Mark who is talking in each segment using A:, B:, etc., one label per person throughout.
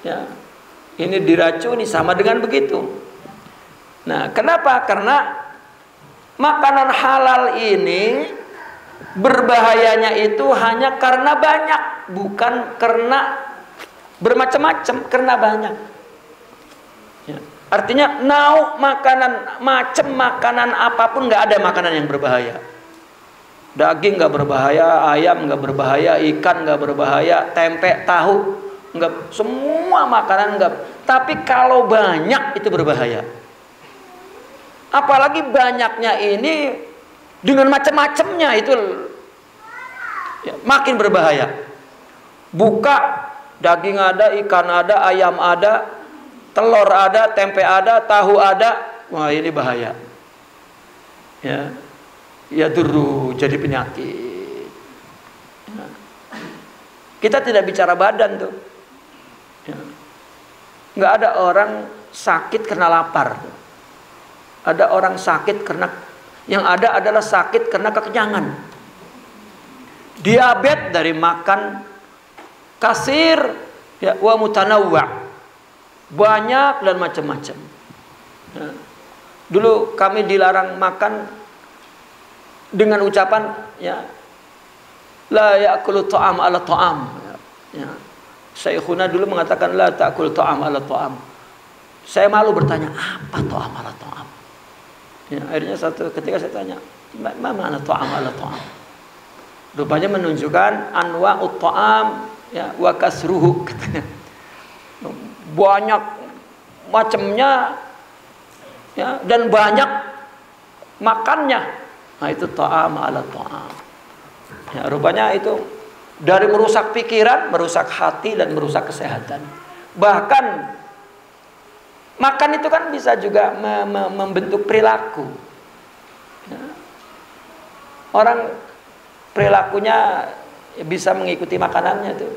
A: Ya, ini diracuni, sama dengan begitu. Nah, kenapa? Karena makanan halal ini berbahayanya itu hanya karena banyak, bukan karena bermacam-macam, karena banyak. Ya. Artinya macam makanan apapun, nggak ada makanan yang berbahaya. Daging nggak berbahaya, ayam nggak berbahaya, ikan nggak berbahaya, tempe, tahu nggak, semua makanan nggak. Tapi kalau banyak itu berbahaya. Apalagi banyaknya ini dengan macam-macamnya itu ya, makin berbahaya. Buka, daging ada, ikan ada, ayam ada, telur ada, tempe ada, tahu ada, wah ini bahaya. Ya dulu jadi penyakit. Ya. Kita tidak bicara badan tuh. Ya. Nggak ada orang sakit karena lapar. Ada orang sakit karena, yang ada adalah sakit karena kekenyangan. Diabetes dari makan kasir, ya, wa mutanawwa, banyak dan macam-macam. Ya. Dulu kami dilarang makan dengan ucapan, ya, la ya'kulu ta'am ala ta'am. Ya. Syekhuna dulu mengatakan la ta'kul ta'am ala ta'am. Saya malu bertanya, apa ta'am ala ta'am? Ya, akhirnya ketika saya tanya, mana ta'am ala ta'am? Rupanya menunjukkan anwa'ut ta'am, ya, wa kasruhu, katanya. Banyak macamnya, ya, dan banyak makannya. Nah, itu ta'am ala ta'am. Ya, rupanya itu dari merusak pikiran, merusak hati, dan merusak kesehatan. Bahkan makan itu kan bisa juga membentuk perilaku. Ya. Orang perilakunya bisa mengikuti makanannya tuh.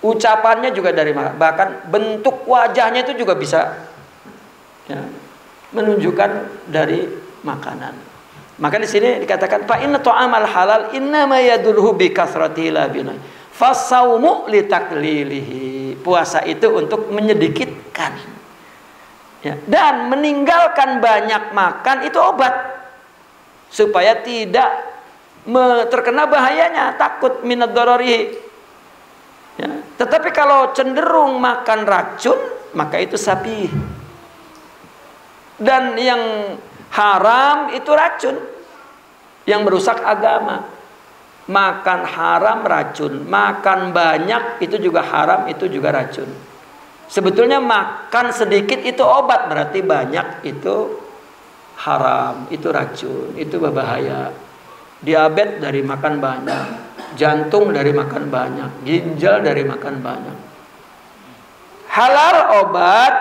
A: Ucapannya juga dari makan. Bahkan bentuk wajahnya itu juga bisa, ya, menunjukkan dari makanan. Maka di sini dikatakan fa inna ta'amal halal innama yadulhu bi kasratihi la binai. Fasaumu litaklilihi. Puasa itu untuk menyedikitkan. Ya, dan meninggalkan banyak makan itu obat supaya tidak terkena bahayanya, takut minad darari. Ya, tetapi kalau cenderung makan racun, maka itu sapi. Dan yang haram itu racun yang merusak agama. Makan haram racun, makan banyak itu juga haram, itu juga racun. Sebetulnya makan sedikit itu obat, berarti banyak itu haram, itu racun, itu berbahaya. Diabetes dari makan banyak, jantung dari makan banyak, ginjal dari makan banyak. Halal obat,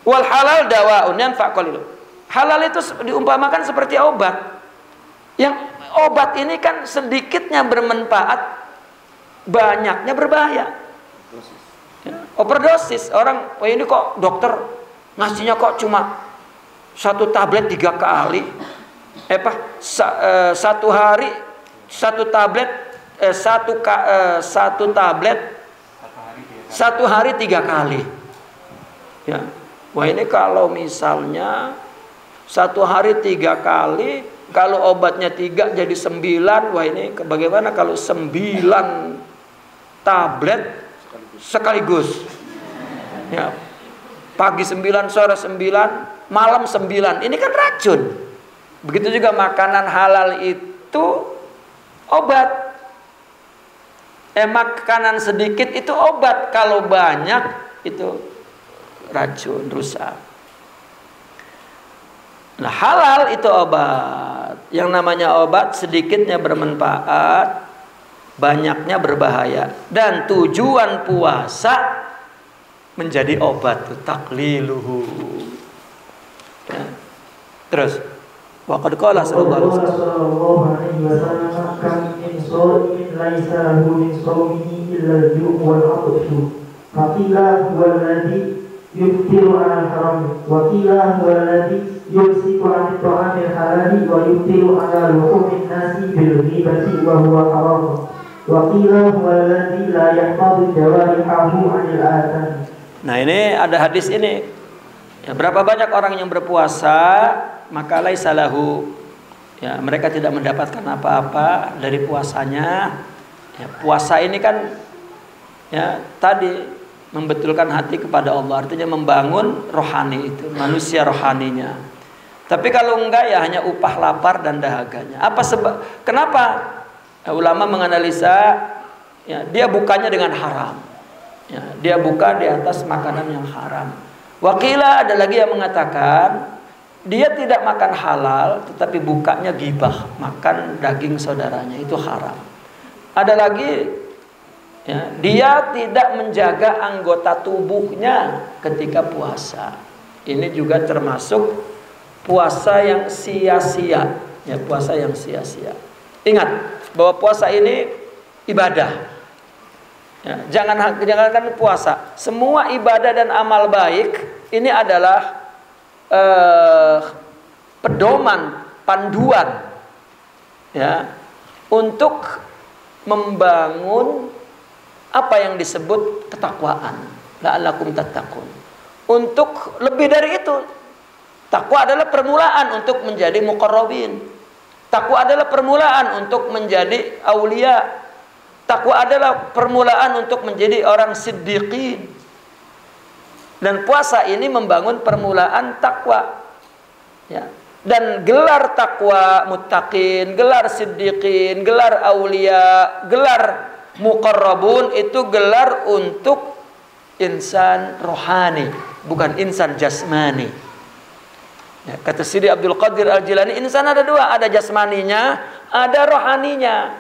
A: wal halal dawaun yanfa qalil. Halal itu diumpamakan seperti obat. Yang obat ini kan sedikitnya bermanfaat, banyaknya berbahaya. Ya, overdosis. Orang, oh ini kok dokter ngasihnya kok cuma 1 tablet 3 kali. Satu hari 1 tablet, 1 tablet 1 hari 3 kali. Ya. Wah ini kalau misalnya 1 hari 3 kali, kalau obatnya 3 jadi 9, wah ini bagaimana kalau 9 tablet sekaligus? Ya. Pagi 9, sore 9, malam 9. Ini kan racun. Begitu juga makanan halal itu obat. Makanan sedikit itu obat, kalau banyak itu racun, rusak. Nah, halal itu obat. Yang namanya obat, sedikitnya bermanfaat, banyaknya berbahaya. Dan tujuan puasa menjadi obat, takliluhu. Ya. Terus, waqad qala sallallahu alaihi wasallam kam min shaimin laisa lahu min shaumihi illa al-ju' wal 'atshu. Faqila huwa alladhi yuftiru 'ala al-haram wa qila huwa alladhi yumsiku 'an at-ta'amil halali wa yuftiru 'ala luhumin nasi bil ghibati wa huwa haram. Nah, ini ada hadis ini. Ya, berapa banyak orang yang berpuasa maka laisa lahu, ya, mereka tidak mendapatkan apa-apa dari puasanya. Ya, puasa ini kan ya tadi membetulkan hati kepada Allah, artinya membangun rohani itu, manusia rohaninya. Tapi kalau enggak ya hanya upah lapar dan dahaganya. Apa sebab? Kenapa ulama menganalisa ya, dia bukanya dengan haram. Ya, dia buka di atas makanan yang haram. Wakilah ada lagi yang mengatakan dia tidak makan halal tetapi bukanya gibah, makan daging saudaranya, itu haram. Ada lagi ya, dia tidak menjaga anggota tubuhnya ketika puasa. Ini juga termasuk puasa yang sia-sia, ya, puasa yang sia-sia. Ingat bahwa puasa ini ibadah. Ya, jangankan puasa, semua ibadah dan amal baik ini adalah pedoman, panduan, ya, untuk membangun apa yang disebut ketakwaan. La'allakum tattaqun. Untuk lebih dari itu, takwa adalah permulaan untuk menjadi muqarrabin. Takwa adalah permulaan untuk menjadi aulia. Takwa adalah permulaan untuk menjadi orang siddiqin. Dan puasa ini membangun permulaan takwa. Ya. Dan gelar takwa muttaqin, gelar siddiqin, gelar aulia, gelar muqarrabun itu gelar untuk insan rohani, bukan insan jasmani. Ya, kata Sidi Abdul Qadir Al-Jilani, insan ada dua, ada jasmaninya, ada rohaninya.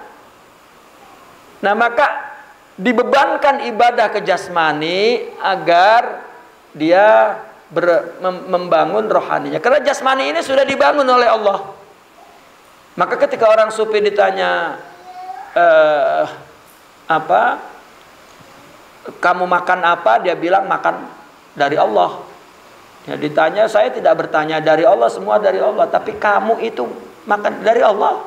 A: Nah, maka dibebankan ibadah ke jasmani agar dia membangun rohaninya. Karena jasmani ini sudah dibangun oleh Allah. Maka ketika orang sufi ditanya, kamu makan apa? Dia bilang makan dari Allah. Ya, ditanya, saya tidak bertanya dari Allah, semua dari Allah. Tapi kamu itu makan dari Allah.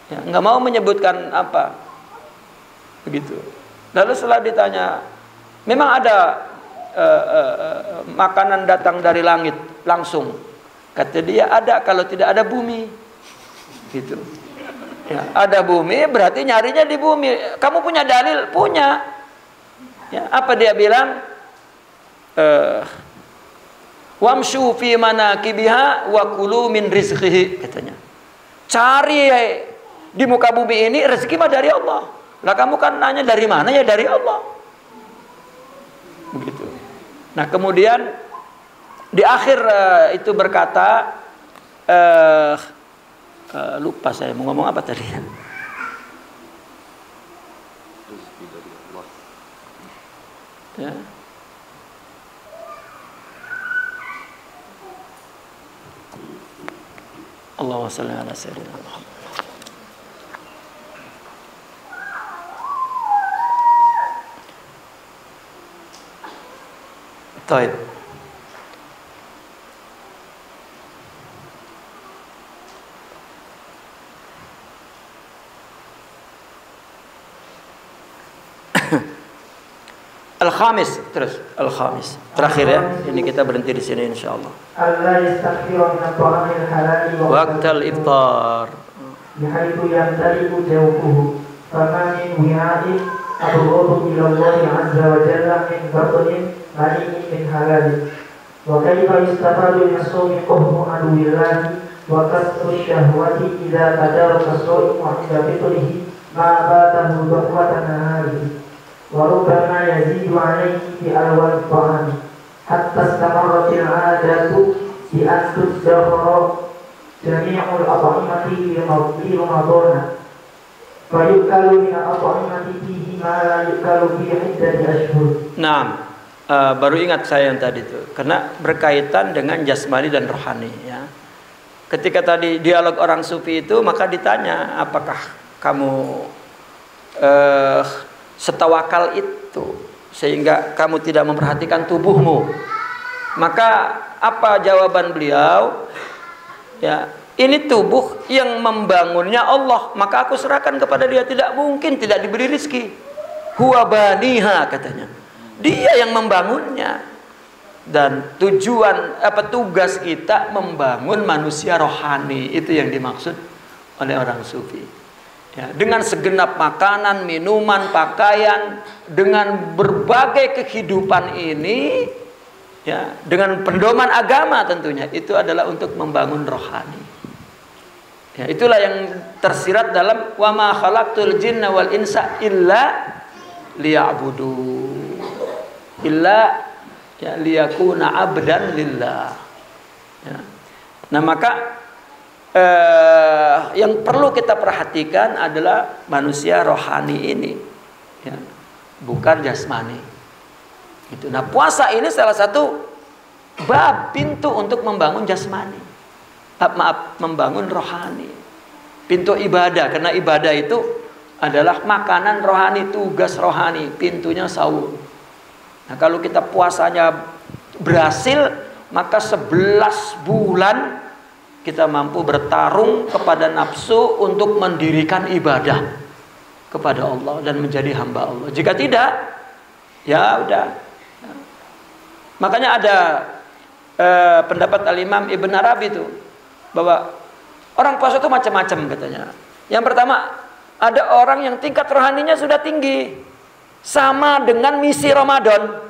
A: Ya, nggak mau menyebutkan apa, begitu. Lalu setelah ditanya, memang ada makanan datang dari langit langsung? Kata dia, ada kalau tidak ada bumi, gitu. Ya, ada bumi berarti nyarinya di bumi. Kamu punya dalil? Punya. Ya, apa dia bilang? Wamshu fi manakibiha wa kulu min rizqihi, katanya. Cari di muka bumi ini rezeki mah dari Allah. Lah kamu kan nanya dari mana? Ya dari Allah. Begitu. Nah, kemudian di akhir itu berkata, lupa saya mau ngomong apa tadi. Ya. Allahumma shalli ala sayyidina Muhammad. Taib. Al-Khamis, terus Al-Khamis. Terakhir ya, ini kita berhenti di sini insyaallah. Waqtal iftar. Bihaitu yantaliku jawfuhu. Fama min wi'a'in abghadu ila Allah 'azza wa jalla min batnin mali'in min halal. Wa kaifa yustafadu min as-sawmi qahmu aduwillahi wa kasru syahwati idza tadaraka as-sawmu 'inda fitrihi ma batahu dhahwatan nahari. وربما يزيد عليه في ألوان الطعام حتى استمرت العادة بأن تدخر جميع الأطعمة في رمضان فيؤكل من الأطعمة فيه ما لا يؤكل في عدة أشهر. Nah, baru ingat saya yang tadi itu, karena berkaitan dengan jasmani dan rohani ya. Ketika tadi dialog orang sufi itu, maka ditanya, apakah kamu setawakal itu sehingga kamu tidak memperhatikan tubuhmu? Maka apa jawaban beliau? Ya, ini tubuh yang membangunnya Allah, maka aku serahkan kepada dia. Tidak mungkin tidak diberi rizki. Huwa baniha, katanya. Dia yang membangunnya. Dan tugas kita membangun manusia rohani. Itu yang dimaksud oleh orang sufi. Ya, dengan segenap makanan, minuman, pakaian, dengan berbagai kehidupan ini, ya, dengan pendoman agama tentunya, itu adalah untuk membangun rohani. Ya, itulah yang tersirat dalam wa ma khalaqtul jinna wal insa illa liya'budu. Illa ya liyakuna abdan lillah. Ya. Nah, maka yang perlu kita perhatikan adalah manusia rohani ini, ya, bukan jasmani. Gitu. Nah, puasa ini salah satu pintu untuk membangun jasmani. Membangun rohani, pintu ibadah, karena ibadah itu adalah makanan rohani, tugas rohani, pintunya saum. Nah, kalau kita puasanya berhasil, maka 11 bulan kita mampu bertarung kepada nafsu untuk mendirikan ibadah kepada Allah dan menjadi hamba Allah. Jika tidak, ya udah. Makanya ada pendapat Al-Imam Ibn Arabi itu, bahwa orang puasa itu macam-macam katanya. Yang pertama, ada orang yang tingkat rohaninya sudah tinggi, sama dengan misi Ramadan.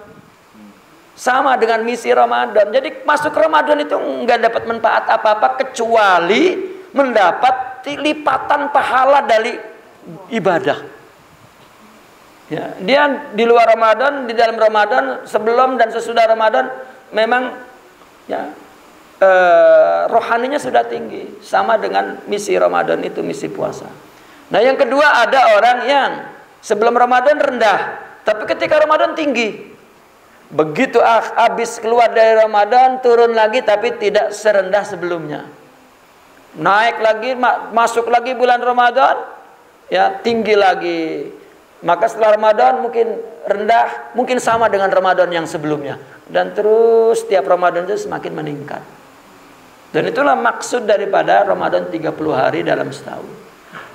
A: Sama dengan misi Ramadan. Jadi masuk Ramadan itu nggak dapat manfaat apa-apa kecuali mendapat lipatan pahala dari ibadah. Ya, dia di luar Ramadan, di dalam Ramadan, sebelum dan sesudah Ramadan memang ya rohaninya sudah tinggi, sama dengan misi Ramadan itu, misi puasa. Nah, yang kedua, ada orang yang sebelum Ramadan rendah, tapi ketika Ramadan tinggi. Begitu habis keluar dari Ramadan, turun lagi, tapi tidak serendah sebelumnya. Naik lagi, masuk lagi bulan Ramadan, ya tinggi lagi. Maka setelah Ramadan mungkin rendah, mungkin sama dengan Ramadan yang sebelumnya. Dan terus setiap Ramadan itu semakin meningkat. Dan itulah maksud daripada Ramadan 30 hari dalam setahun.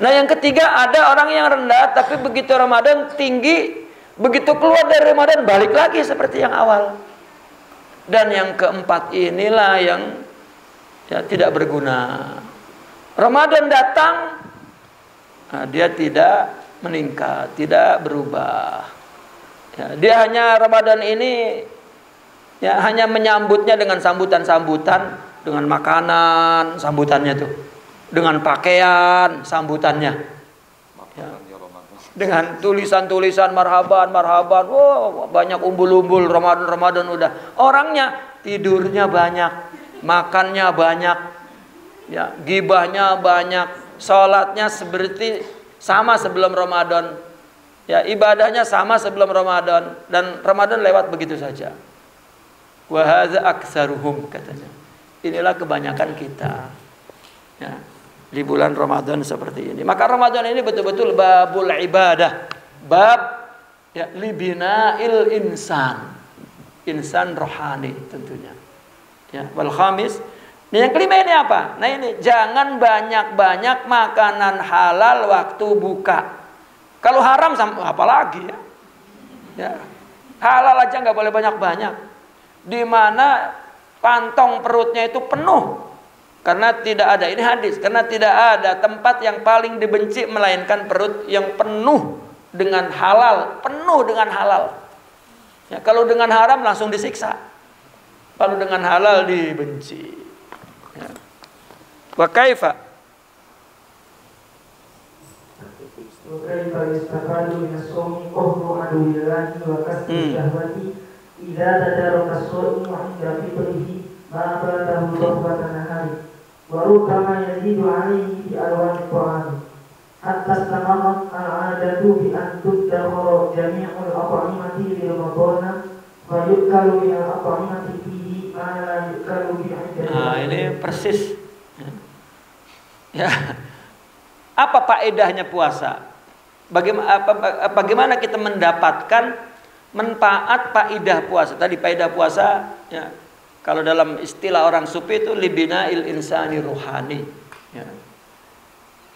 A: Nah, yang ketiga, ada orang yang rendah, tapi begitu Ramadan tinggi, begitu keluar dari Ramadan balik lagi seperti yang awal. Dan yang keempat inilah yang ya, tidak berguna. Ramadan datang, nah, dia tidak meningkat, tidak berubah. Ya, dia hanya Ramadan ini ya hanya menyambutnya dengan sambutan-sambutan, dengan makanan sambutannya tuh, dengan pakaian sambutannya, ya, dengan tulisan-tulisan marhaban, marhaban. Wow, banyak umbul-umbul Ramadan udah. Orangnya tidurnya banyak, makannya banyak, ya, gibahnya banyak, sholatnya seperti sama sebelum Ramadan, ya, ibadahnya sama sebelum Ramadan, dan Ramadan lewat begitu saja. Wa hadza aktsaruhum, katanya. Inilah kebanyakan kita, ya, di bulan Ramadan seperti ini. Maka Ramadan ini betul-betul babul ibadah, bab ya libinail insan rohani tentunya. Ya, wal khamis. Nah, yang kelima ini apa? Nah, ini jangan banyak-banyak makanan halal waktu buka. Kalau haram apalagi ya. Ya. Halal aja nggak boleh banyak-banyak. Di mana kantong perutnya itu penuh, karena tidak ada, ini hadis, karena tidak ada tempat yang paling dibenci melainkan perut yang penuh dengan halal, penuh dengan halal. Ya, kalau dengan haram langsung disiksa, kalau dengan halal dibenci. Ya. Wa kaifa yastafadu min as-sawmi qahru aduwillahi wa kasbi syahwati idza tadaraka as-sawmu 'inda fitrihi ma ba'dahu dhahwatan nahari wa rubbama yazidu 'alayhi bi alwani ta'am hatta istamarat al-'adatu bi an tuddakhara jami'ul at'imati li ramadana wa yukalu bi al-at'imati fihi ma la yukalu bi 'inda. Nah, ini persis ya. Apa faedahnya puasa? Bagaimana kita mendapatkan manfaat faedah puasa? Tadi faedah puasa ya, kalau dalam istilah orang sufi itu libinail insani ruhani.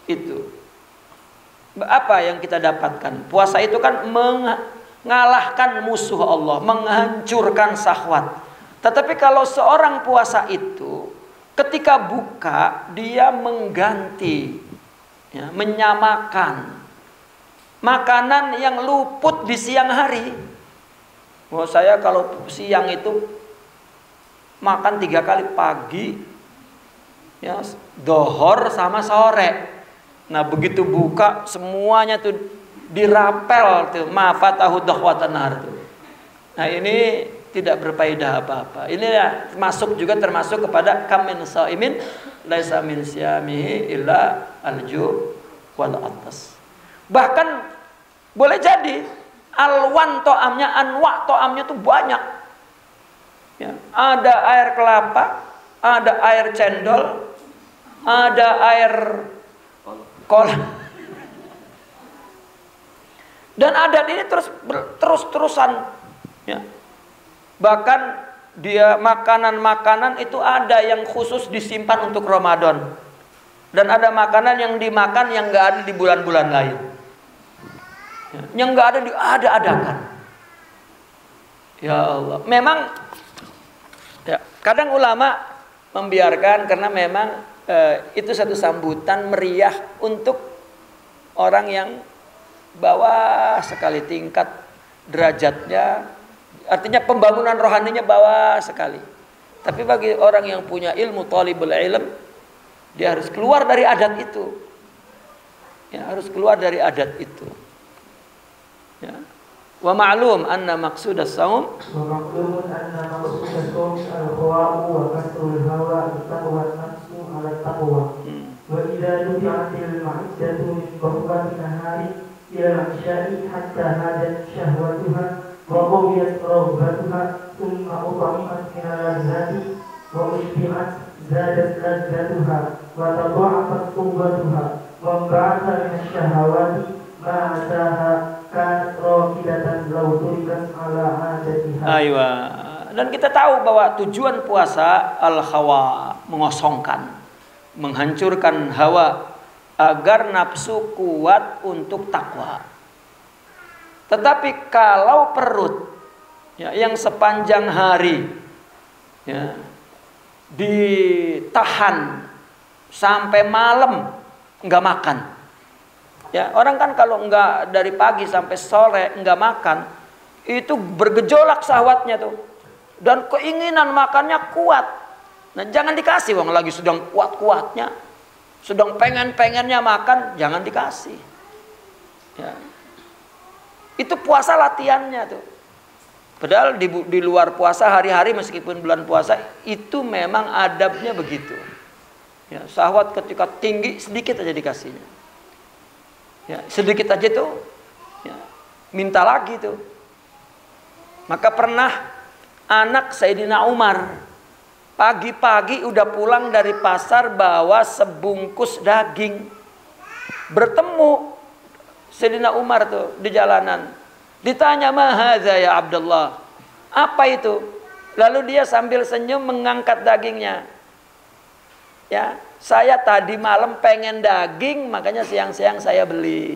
A: Itu. Apa yang kita dapatkan? Puasa itu kan mengalahkan musuh Allah, menghancurkan syahwat. Tetapi kalau seorang puasa itu ketika buka dia mengganti, ya, menyamakan makanan yang luput di siang hari. Oh, saya kalau siang itu makan 3 kali, pagi, ya, dohor sama sore. Nah begitu buka semuanya tuh dirapel tuh, mafatahu dahwatan nahar tuh. Nah ini tidak berfaedah apa-apa. Ini ya termasuk kepada kamin saimin laisa min siyamihi illa alju wal atas. Bahkan boleh jadi alwan to'amnya, anwa to'amnya tuh banyak. Ya, ada air kelapa, ada air cendol, ada air kol. Dan adat ini terus-terusan, ya. Bahkan dia makanan-makanan itu ada yang khusus disimpan untuk Ramadan. Dan ada makanan yang dimakan yang enggak ada di bulan-bulan lain. Ya, yang enggak ada diada-adakan. Ya Allah. Memang ya, kadang ulama membiarkan karena memang itu satu sambutan meriah untuk orang yang bawah sekali tingkat derajatnya, artinya pembangunan rohaninya bawah sekali. Tapi bagi orang yang punya ilmu, talibul ilm, dia harus keluar dari adat itu, ya, harus keluar dari adat itu, ya. Wa ma'lum anna maqsudas saum
B: wa ma'lumun anna maqsudas saum al-khawa'u wa kasrul hawa taqwa nafsu ala taqwa wa idza dufi'atil ma'iddatu min bahwati nahari ila al-isya'i hatta hadat syahwatuha wa qawiyat raghbatuha thumma ut'imat min al-ladzati wa ushbi'at zadat ladzatuha wa tadha'afat quwwatuha wa ba'atha min asy-syahawati ma ataha.
A: Aywa. Dan kita tahu bahwa tujuan puasa al-hawa, mengosongkan, menghancurkan hawa agar nafsu kuat untuk takwa. Tetapi kalau perut, ya, yang sepanjang hari, ya, ditahan sampai malam nggak makan. Ya, orang kan kalau enggak dari pagi sampai sore enggak makan, itu bergejolak syahwatnya tuh. Dan keinginan makannya kuat. Nah, jangan dikasih, wong lagi sedang kuat-kuatnya. Sedang pengen-pengennya makan, jangan dikasih. Ya. Itu puasa latihannya tuh. Padahal di luar puasa hari-hari meskipun bulan puasa itu memang adabnya begitu. Ya, syahwat ketika tinggi sedikit aja dikasihnya. Ya, sedikit aja tuh, ya, minta lagi tuh. Maka pernah anak Sayyidina Umar pagi-pagi udah pulang dari pasar bawa sebungkus daging. Bertemu Sayyidina Umar tuh di jalanan. Ditanya, "Mahadza ya Abdullah?" Apa itu? Lalu dia sambil senyum mengangkat dagingnya. Ya, saya tadi malam pengen daging, makanya siang-siang saya beli.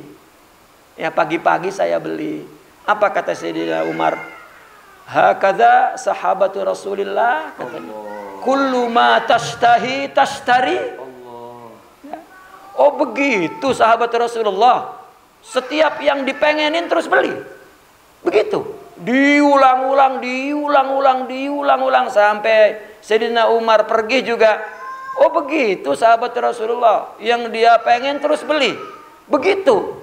A: Ya, pagi-pagi saya beli. Apa kata Sayyidina Umar? Hakadza sahabatu Rasulillah, katanya. Kullu ma tashtahi tashtari. Ya. Oh begitu sahabat Rasulullah. Setiap yang dipengenin terus beli. Begitu. Diulang-ulang sampai Sayyidina Umar pergi juga. Oh begitu sahabat Rasulullah, yang dia pengen terus beli. Begitu.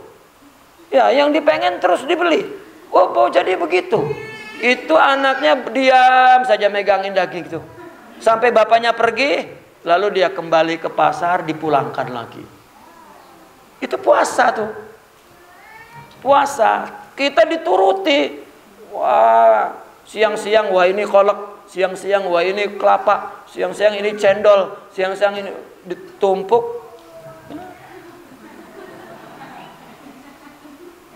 A: Ya, yang dipengen terus dibeli. Oh jadi begitu. Itu anaknya diam saja megangin daging itu. Sampai bapaknya pergi, lalu dia kembali ke pasar, dipulangkan lagi. Itu puasa tuh. Puasa. Kita dituruti. Wah, siang-siang wah ini kolak, siang-siang wah ini kelapa, siang-siang ini cendol, siang-siang ini ditumpuk.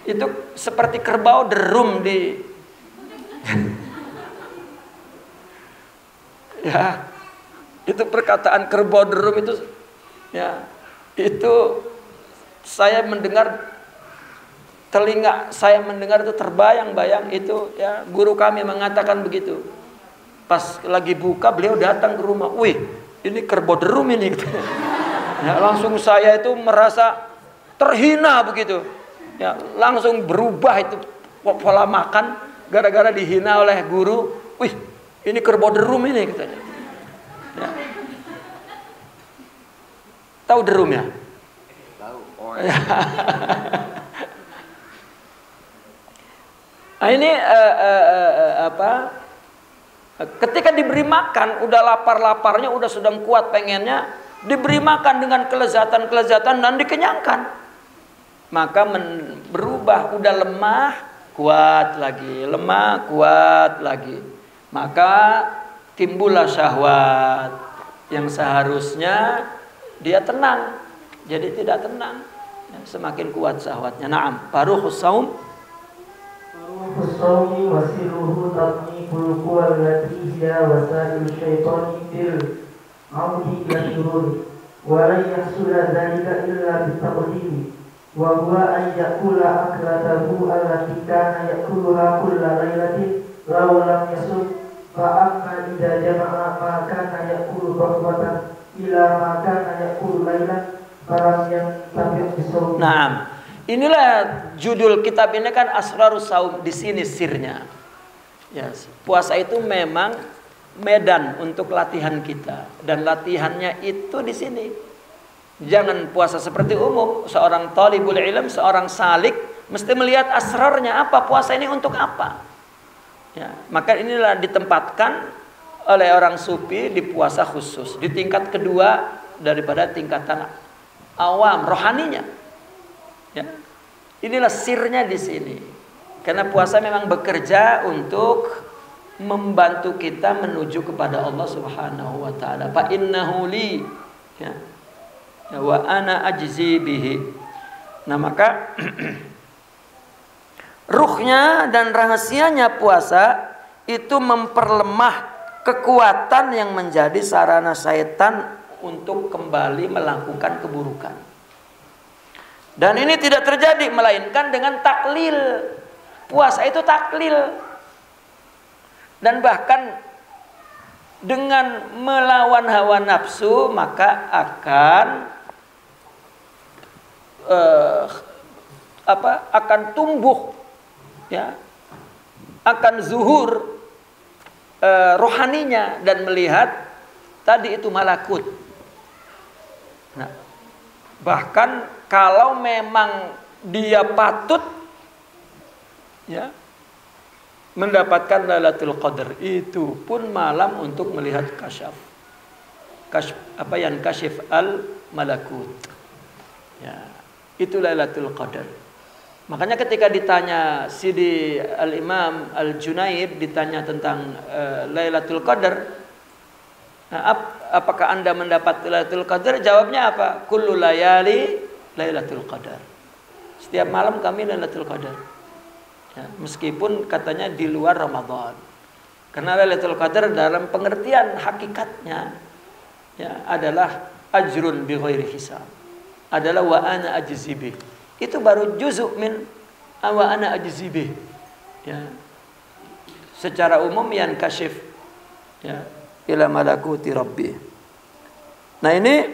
A: Itu seperti kerbau derum di ya, itu perkataan kerbau derum itu ya, itu saya mendengar, telinga saya mendengar itu terbayang-bayang itu ya, guru kami mengatakan begitu. Pas lagi buka beliau datang ke rumah, wih ini kerbau derum ini gitu. Ya, langsung saya itu merasa terhina begitu ya, langsung berubah itu pola makan gara-gara dihina oleh guru. Wih ini kerbau derum ini katanya ya. Tahu derum ya? Tahu. Oh, ya. Nah, ini ketika diberi makan, udah lapar-laparnya, udah sedang kuat pengennya, diberi makan dengan kelezatan-kelezatan dan dikenyangkan, maka berubah, udah lemah, kuat lagi, lemah, kuat lagi, maka timbullah syahwat yang seharusnya dia tenang, jadi tidak tenang, semakin kuat syahwatnya. Naam, farukhus shaum
B: Khusawmi wasiluhu tatmikul kuwal lati hiya wasail syaitani bil audi ila syurur wa la yahsula dhalika illa bitaqdiri wa huwa an yakula aklatahu allati kana yakuluha kulla laylatin law lam yasud fa amma idha jama'a ma kana yakulu rahmatan ila ma kana yakulu laylan falam yang tabi'u bisawmi.
A: Naam. Inilah judul kitab ini kan Asrarus Shaum, di sini sirnya. Ya, puasa itu memang medan untuk latihan kita, dan latihannya itu di sini. Jangan puasa seperti umum, seorang talibul ilm, seorang salik mesti melihat asrarnya apa, puasa ini untuk apa. Ya, maka inilah ditempatkan oleh orang sufi di puasa khusus, di tingkat kedua daripada tingkatan awam rohaninya. Ya. Inilah sirnya di sini. Karena puasa memang bekerja untuk membantu kita menuju kepada Allah Subhanahu wa taala. Fa innahu li ya. Wa ana ajzi bihi. Nah, maka ruhnya dan rahasianya puasa itu memperlemah kekuatan yang menjadi sarana syaitan untuk kembali melakukan keburukan. Dan ini tidak terjadi melainkan dengan taklil. Puasa itu taklil. Dan bahkan dengan melawan hawa nafsu maka akan akan tumbuh ya, akan zuhur rohaninya dan melihat tadi itu malakut. Nah, bahkan kalau memang dia patut ya mendapatkan Lailatul Qadar, itu pun malam untuk melihat kasyaf yang kasyif al malakut. Ya, itu Lailatul Qadar. Makanya ketika ditanya Sidi Al-Imam Al-Junaid, ditanya tentang Lailatul Qadar, nah, apakah Anda mendapat Lailatul Qadar? Jawabnya apa? Kullu layali Lailatul Qadar. Setiap malam kami Lailatul Qadar. Ya, meskipun katanya di luar Ramadan. Karena Lailatul Qadar dalam pengertian hakikatnya ya adalah ajrun bi ghairi hisab. Adalah wa ana ajzi bih. Itu baru juzuk min wa ana ajzi bih. Ya. Secara umum yang kasyif ya ila malakuti rabbi. Nah, ini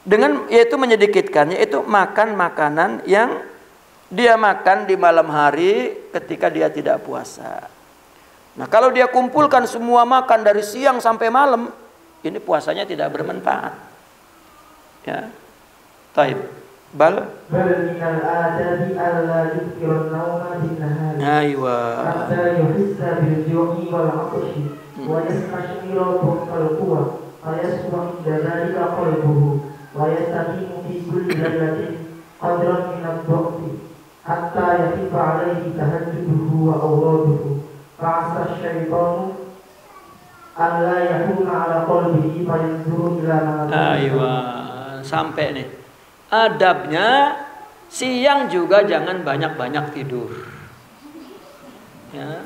A: dengan yaitu menyedikitkan, yaitu makan makanan yang dia makan di malam hari ketika dia tidak puasa. Nah, kalau dia kumpulkan semua makan dari siang sampai malam, ini puasanya tidak bermanfaat. Ya. Taib. Bal
B: minal adabi alla yukirun nauma bin nahari.
A: Aywa.
B: Hatta yuhissa bil ju'i wal 'atshi wa yastashmiru qalbuhu wa yasbuhu dzalika qalbuhu wa yastaqimu fi kulli lailatin qadran min ad-dha'fi hatta yaqifa 'alaihi tahajjuduhu wa awraduhu fa'asa syaitanu an la yakuna 'ala qalbihi fa yanzuru ila ma.
A: Aywa, sampai nih. Adabnya siang juga jangan banyak-banyak tidur. Ya.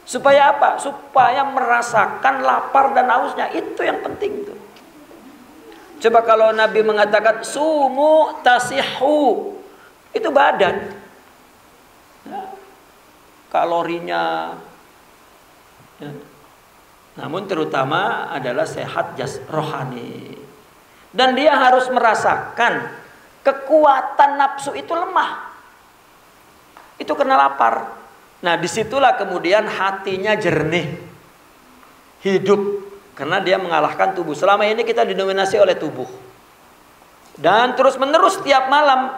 A: Supaya apa? Supaya merasakan lapar dan hausnya. Itu yang penting tuh. Coba kalau Nabi mengatakan sumu tasihu, itu badan. Ya, kalorinya. Ya. Namun terutama adalah sehat rohani. Dan dia harus merasakan kekuatan nafsu itu lemah. Itu karena lapar. Nah, disitulah kemudian hatinya jernih, hidup. Karena dia mengalahkan tubuh. Selama ini kita didominasi oleh tubuh. Dan terus menerus tiap malam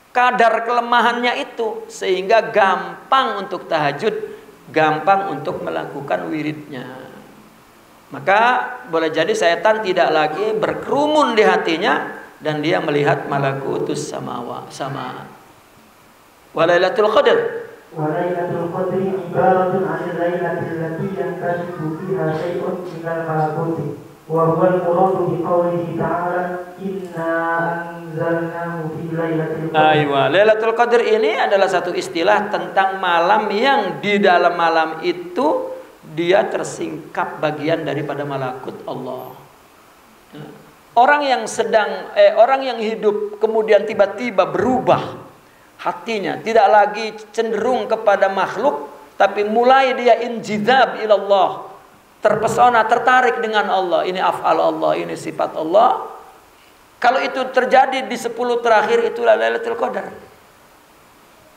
A: kadar kelemahannya itu. Sehingga gampang untuk tahajud, gampang untuk melakukan wiridnya. Maka boleh jadi setan tidak lagi berkerumun di hatinya. Dan dia melihat malakutus sama. Walailatul Qadar.
B: Walailatul Qadri ibaratun 'anil lailatil lati yankashifu fiha syai'un minal malakuti wa huwa al-muradu bi qawlihi ta'ala inna anzalnahu fi lailatul qadr.
A: Aywa, Lailatul Qadar ini adalah satu istilah tentang malam yang di dalam malam itu dia tersingkap bagian daripada malakut Allah. Orang yang hidup kemudian tiba-tiba berubah hatinya, tidak lagi cenderung kepada makhluk, tapi mulai dia injidab ilallah, terpesona, tertarik dengan Allah. Ini af'al Allah, ini sifat Allah. Kalau itu terjadi di 10 terakhir, itulah Lailatul Qadar.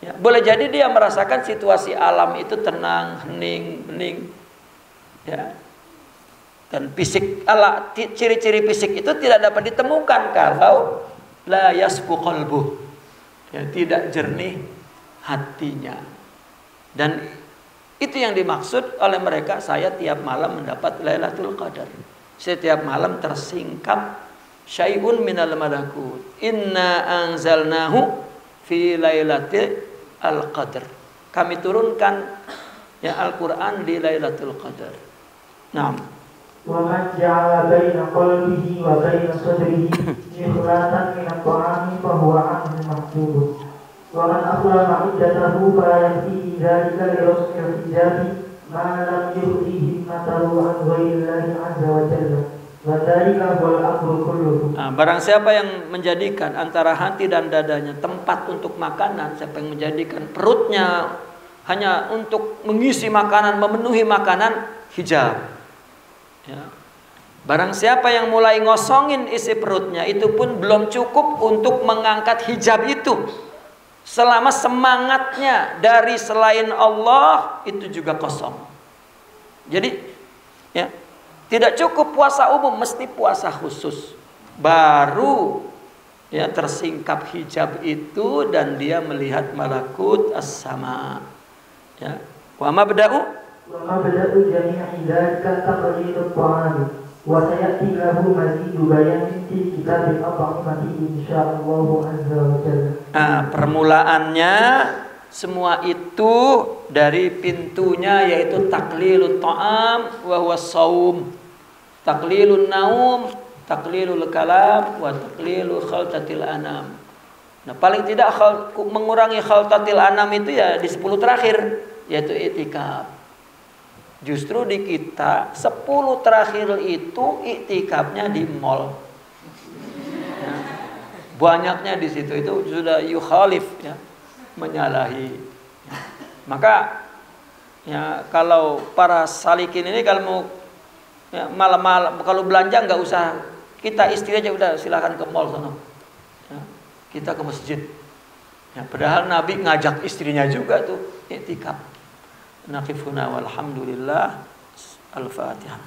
A: Ya, boleh jadi dia merasakan situasi alam itu tenang, hening. Ya. Dan ciri-ciri fisik itu tidak dapat ditemukan kalau la yasfu qalbuh. Ya, tidak jernih hatinya. Dan itu yang dimaksud oleh mereka. Saya tiap malam mendapat Lailatul Qadar. Setiap malam tersingkap syai'un minal malakut. Inna anzalnahu fi lailatul qadar. Kami turunkan ya Al-Quran di Lailatul Qadar. Naam.
B: Wa man ja'ala baina qalbihi wa baina sadrihi mikhlatan min at-ta'ami fa huwa 'anhu mahjubun. Wa man akhlama 'iddatahu fa yakfihi dzalika li rasmil hijabi ma lam yuhdihi matahu an ghayrillahi 'azza wa jalla. Wa dzalika huwal amru kulluhu.
A: Barang siapa yang menjadikan antara hati dan dadanya tempat untuk makanan, siapa yang menjadikan perutnya hanya untuk mengisi makanan, memenuhi makanan, hijab. Ya. Barang siapa yang mulai ngosongin isi perutnya, itu pun belum cukup untuk mengangkat hijab itu. Selama semangatnya dari selain Allah itu juga kosong. Jadi ya, tidak cukup puasa umum, mesti puasa khusus. Baru ya tersingkap hijab itu dan dia melihat malakut as-sama. Ya. Wa mabda'u
B: وَمَبْدَأُ جَمِيعِ ذَلِكَ تَقْلِيلُ الطَّعَامِ وَسَيَأْتِي لَهُ مَزِيدُ بَيَانٍ فِي كِتَابِ الْأَطْعِمَةِ إِنْشَاءَاللَّهُ عَزَّ وَجَلَّ.
A: Permulaannya semua itu dari pintunya yaitu taqlilut ta'am wa huwa shaum, taqlilun naum, taqlilul kalam wa taqlilu khaltatil anam. Nah, paling tidak mengurangi khaltatil anam itu ya di 10 terakhir yaitu i'tikaf. Justru di kita 10 terakhir itu iktikafnya di mall. Ya. Banyaknya di situ itu sudah yukhalif ya, menyalahi. Ya. Maka ya kalau para salikin ini kalau mau ya, malam-malam kalau belanja nggak usah, kita istri aja udah silakan ke mall sana. Ya. Kita ke masjid. Ya, padahal Nabi ngajak istrinya juga tuh iktikaf. Naqifuna walhamdulillah. Al-Fatihah.